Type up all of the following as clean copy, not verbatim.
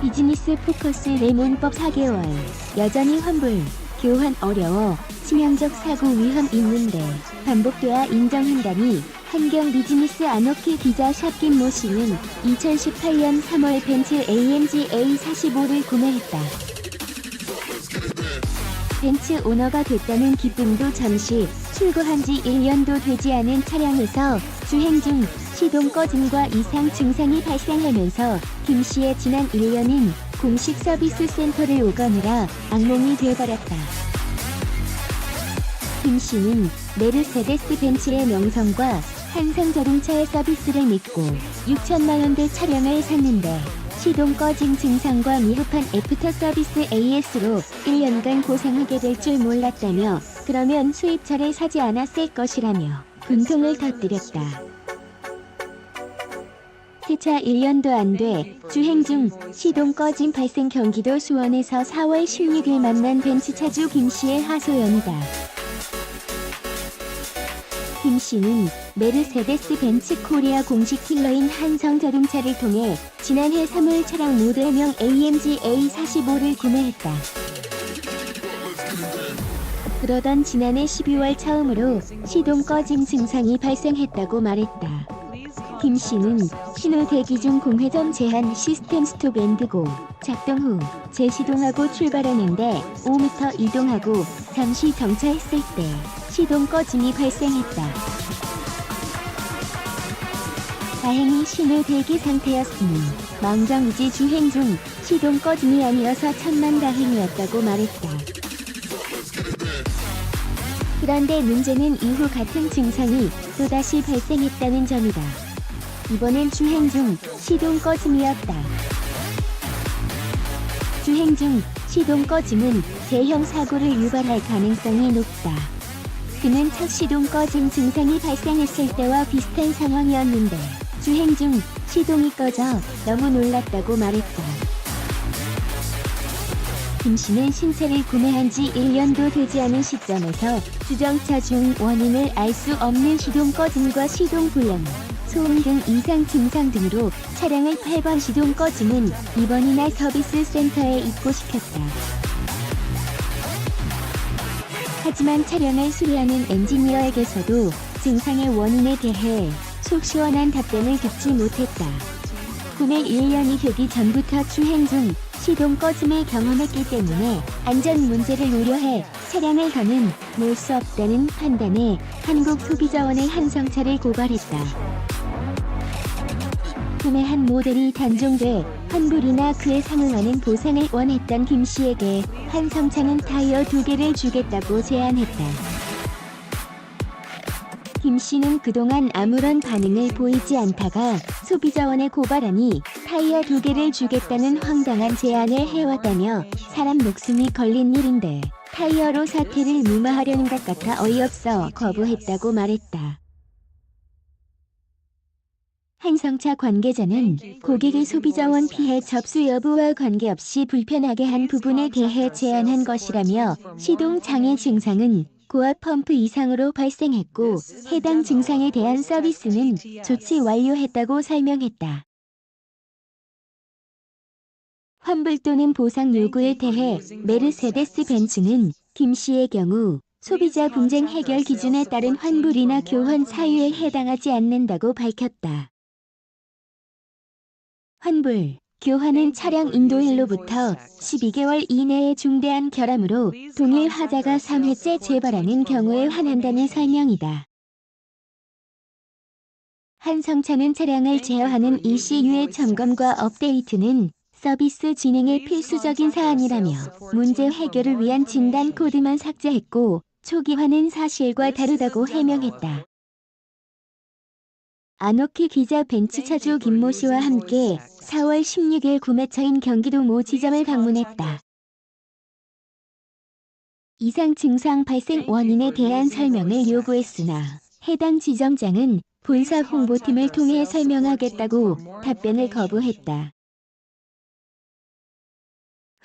비즈니스 포커스 레몬법 4개월. 여전히 환불. 교환 어려워. 치명적 사고 위험 있는데 반복돼야 인정한다니. 한경 비즈니스 아노키 기자 샵 김모 씨는 2018년 3월 벤츠 AMG A45를 구매했다. 벤츠 오너가 됐다는 기쁨도 잠시. 출고한 지 1년도 되지 않은 차량에서 주행 중 시동 꺼짐과 이상 증상이 발생하면서 김 씨의 지난 1년은 공식 서비스 센터를 오가느라 악몽이 되어버렸다. 김 씨는 메르세데스 벤츠의 명성과 한성자동차의 서비스를 믿고 6천만 원대 차량을 샀는데 시동 꺼짐 증상과 미흡한 애프터 서비스 AS로 1년간 고생하게 될 줄 몰랐다며, 그러면 수입차를 사지 않았을 것이라며 분통을 터뜨렸다. 세차 1년도 안 돼 주행 중 시동 꺼짐 발생. 경기도 수원에서 4월 16일 만난 벤츠 차주 김 씨의 하소연이다. 김 씨는 메르세데스 벤츠 코리아 공식 딜러인 한성자동차를 통해 지난해 3월 차량 모델명 AMG A45를 구매했다. 그러던 지난해 12월 처음으로 시동 꺼짐 증상이 발생했다고 말했다. 김 씨는 신호 대기 중 공회전 제한 시스템 스톱 앤드 고 작동 후 재시동하고 출발하는데 5m 이동하고 잠시 정차했을 때 시동 꺼짐이 발생했다. 다행히 신호 대기 상태였으니 망정이지 주행 중 시동 꺼짐이 아니어서 천만다행이었다고 말했다. 그런데 문제는 이후 같은 증상이 또다시 발생했다는 점이다. 이번엔 주행 중 시동 꺼짐이었다. 주행 중 시동 꺼짐은 대형 사고를 유발할 가능성이 높다. 그는 첫 시동 꺼짐 증상이 발생했을 때와 비슷한 상황이었는데 주행 중 시동이 꺼져 너무 놀랐다고 말했다. 김 씨는 신차를 구매한 지 1년도 되지 않은 시점에서 주정차 중 원인을 알 수 없는 시동 꺼짐과 시동 불량, 소음 등 이상 증상 등으로 차량을 8번 시동 꺼짐은 입원이나 서비스 센터에 입고시켰다. 하지만 차량을 수리하는 엔지니어에게서도 증상의 원인에 대해 속 시원한 답변을 듣지 못했다. 구매 1년이 되기 전부터 주행 중 시동 꺼짐을 경험했기 때문에 안전 문제를 우려해 차량을 더는 놓을 수 없다는 판단에 한국소비자원의 한성차를 고발했다. 구매한 모델이 단종돼 환불이나 그에 상응하는 보상을 원했던 김 씨에게 한성차는 타이어 2개를 주겠다고 제안했다. 김 씨는 그동안 아무런 반응을 보이지 않다가 소비자원에 고발하니 타이어 2개를 주겠다는 황당한 제안을 해왔다며, 사람 목숨이 걸린 일인데 타이어로 사태를 무마하려는 것 같아 어이없어 거부했다고 말했다. 한성차 관계자는 고객의 소비자원 피해 접수 여부와 관계없이 불편하게 한 부분에 대해 제안한 것이라며, 시동 장애 증상은 고압 펌프 이상으로 발생했고 해당 증상에 대한 서비스는 조치 완료했다고 설명했다. 환불 또는 보상 요구에 대해 메르세데스 벤츠는 김 씨의 경우 소비자 분쟁 해결 기준에 따른 환불이나 교환 사유에 해당하지 않는다고 밝혔다. 환불, 교환은 차량 인도일로부터 12개월 이내의 중대한 결함으로 동일 하자가 3회째 재발하는 경우에 환한다는 설명이다. 한성차는 차량을 제어하는 ECU의 점검과 업데이트는 서비스 진행의 필수적인 사안이라며 문제 해결을 위한 진단 코드만 삭제했고 초기화는 사실과 다르다고 해명했다. 아노키 기자 벤츠 차주 김모 씨와 함께 4월 16일 구매처인 경기도 모 지점을 방문했다. 이상 증상 발생 원인에 대한 설명을 요구했으나 해당 지점장은 본사 홍보팀을 통해 설명하겠다고 답변을 거부했다.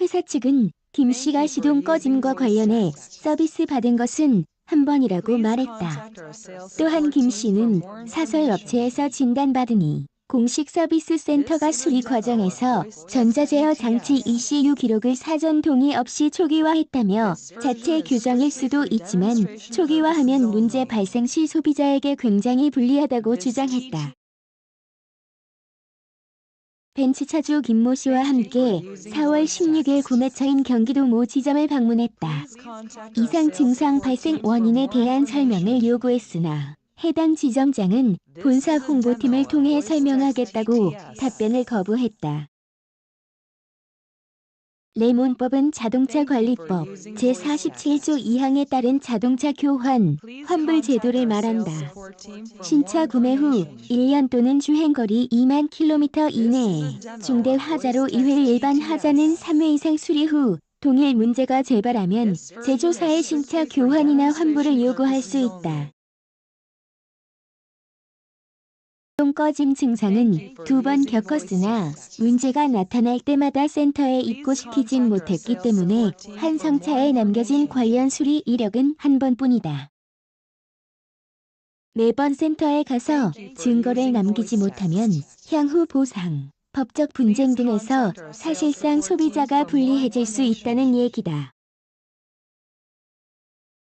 회사 측은 김 씨가 시동 꺼짐과 관련해 서비스 받은 것은 한 번이라고 말했다. 또한 김 씨는 사설 업체에서 진단받으니 공식 서비스 센터가 수리 과정에서 전자제어 장치 ECU 기록을 사전 동의 없이 초기화했다며 자체 규정일 수도 있지만 초기화하면 문제 발생 시 소비자에게 굉장히 불리하다고 주장했다. 벤츠차주 김모 씨와 함께 4월 16일 구매처인 경기도 모 지점을 방문했다. 이상 증상 발생 원인에 대한 설명을 요구했으나 해당 지점장은 본사 홍보팀을 통해 설명하겠다고 답변을 거부했다. 레몬법은 자동차관리법 제47조 2항에 따른 자동차 교환, 환불 제도를 말한다. 신차 구매 후 1년 또는 주행거리 2만 km 이내에 중대 하자로 2회, 일반 하자는 3회 이상 수리 후 동일 문제가 재발하면 제조사의 신차 교환이나 환불을 요구할 수 있다. 시동 꺼짐 증상은 2번 겪었으나 문제가 나타날 때마다 센터에 입고시키진 못했기 때문에 한성차에 남겨진 관련 수리 이력은 한 번뿐이다. 매번 센터에 가서 증거를 남기지 못하면 향후 보상, 법적 분쟁 등에서 사실상 소비자가 불리해질 수 있다는 얘기다.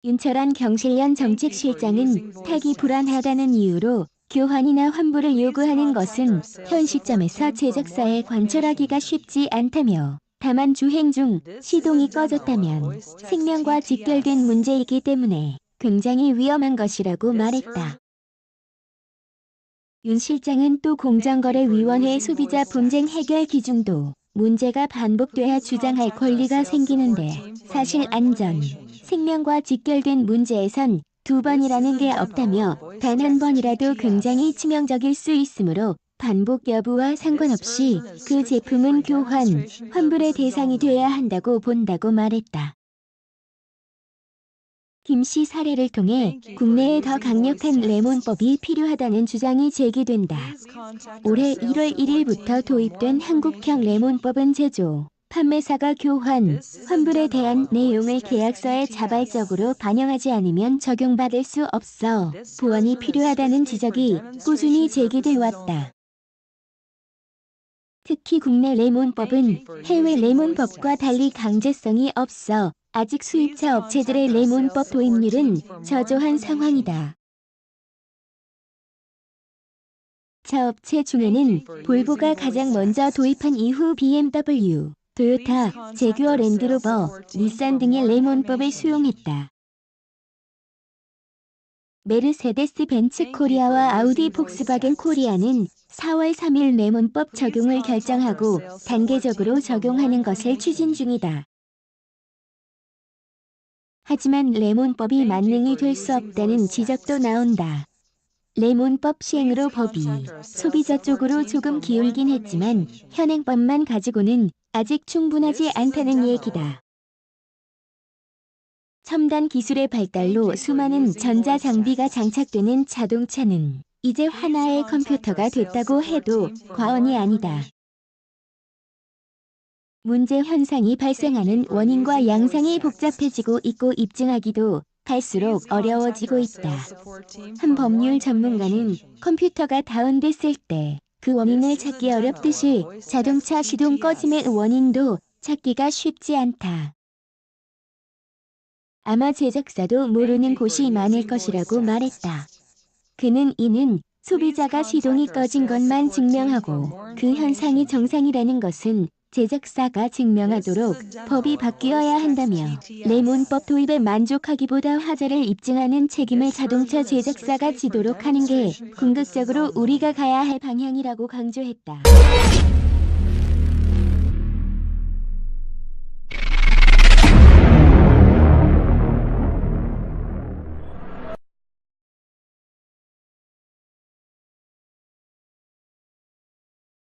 윤철한 경실련 정책실장은 타기 불안하다는 이유로 교환이나 환불을 요구하는 것은 현 시점에서 제작사에 관철하기가 쉽지 않다며 다만 주행 중 시동이 꺼졌다면 생명과 직결된 문제이기 때문에 굉장히 위험한 것이라고 말했다. 윤 실장은 또 공정거래위원회 소비자 분쟁 해결 기준도 문제가 반복돼야 주장할 권리가 생기는데 사실 안전, 생명과 직결된 문제에선 2번이라는 게 없다며 단 한 번이라도 굉장히 치명적일 수 있으므로 반복 여부와 상관없이 그 제품은 교환, 환불의 대상이 돼야 한다고 본다고 말했다. 김 씨 사례를 통해 국내에 더 강력한 레몬법이 필요하다는 주장이 제기된다. 올해 1월 1일부터 도입된 한국형 레몬법은 제조, 판매사가 교환, 환불에 대한 내용을 계약서에 자발적으로 반영하지 않으면 적용받을 수 없어 보완이 필요하다는 지적이 꾸준히 제기돼 왔다. 특히 국내 레몬법은 해외 레몬법과 달리 강제성이 없어 아직 수입차 업체들의 레몬법 도입률은 저조한 상황이다. 차 업체 중에는 볼보가 가장 먼저 도입한 이후 BMW, 토요타, 제규어 랜드로버, 닛산 등의 레몬법을 수용했다. 메르세데스 벤츠 코리아와 아우디 폭스바겐 코리아는 4월 3일 레몬법 적용을 결정하고 단계적으로 적용하는 것을 추진 중이다. 하지만 레몬법이 만능이 될 수 없다는 지적도 나온다. 레몬법 시행으로 법이 소비자 쪽으로 조금 기울긴 했지만 현행법만 가지고는 아직 충분하지 않다는 얘기다. 첨단 기술의 발달로 수많은 전자장비가 장착되는 자동차는 이제 하나의 컴퓨터가 됐다고 해도 과언이 아니다. 문제 현상이 발생하는 원인과 양상이 복잡해지고 있고 입증하기도 갈수록 어려워지고 있다. 한 법률 전문가는 컴퓨터가 다운됐을 때 그 원인을 찾기 어렵듯이 자동차 시동 꺼짐의 원인도 찾기가 쉽지 않다. 아마 제작사도 모르는 곳이 많을 것이라고 말했다. 그는 이는 소비자가 시동이 꺼진 것만 증명하고 그 현상이 정상이라는 것은 제작사가 증명하도록 법이 바뀌어야 한다며 레몬법 도입에 만족하기보다 화재를 입증하는 책임을 자동차 제작사가 지도록 하는 게 궁극적으로 우리가 가야 할 방향이라고 강조했다.